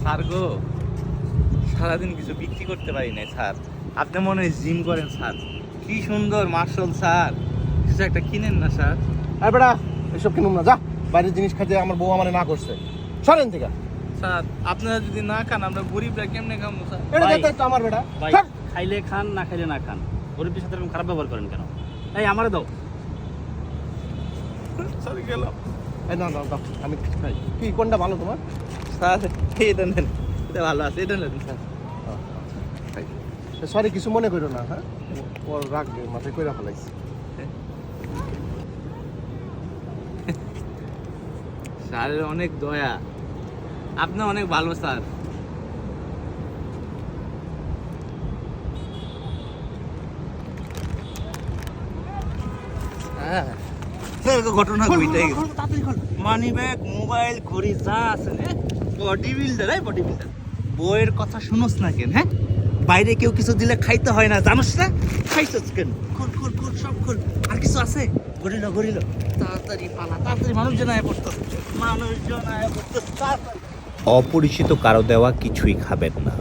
Sir গো, সারাদিন কিছু বিক্রি করতে পারি না স্যার। আপনি মনে হয় জিম করেন স্যার। কি সুন্দর মার্শাল স্যার, কিছু একটা কিনেন না স্যার। আর বেটা এসব কিনুম না, যা। বাইরের জিনিস খাইতে আমার বউ আমারে না করছে, সরেন থেকে। স্যার আপনারা যদি না খান আমরা গরিবরা কেমনে খাবো স্যার? এটা ভাই, দেখতে আমার বেটা ভাই সর। খাইলে খান না খাইলে না খান, গরিবদের সাথে এরকম খারাপ ব্যবহার করেন কেন? এই আমারে দাও। স্যার গেলাম। এই না না দাও, আমি খাই। কি কোনটা ভালো তোমার? স্যার এটা নেন, এটা ভালো আছে, এটা নেন স্যার। সরি, কিছু মনে করো না। হ্যাঁ, ওর রাখবে মাথায় কইরা ফেলাইছি। স্যারের অনেক দয়া, আপনি অনেক ভালো স্যার। ঘটনা কইটাই মানি ব্যাগ, মোবাইল, ঘড়ি যা আছে, বডি বিল্ডার, বডি বিল্ডার। বইয়ের কথা শুনোস না কেন? হ্যাঁ, বাইরে কেউ কিছু দিলে খাইতে হয় না, জানোস না? খাইছস কেন? খুল খুল খুল, সব খুল। আর কিছু আছে? গড়িল গড়িল, তাড়াতাড়ি পালা, তাড়াতাড়ি। মানুষজন আয় পড়তো, মানুষজন আয় পড়তো, তাড়াতাড়ি। অপরিচিত কারো দেওয়া কিছুই খাবেন না।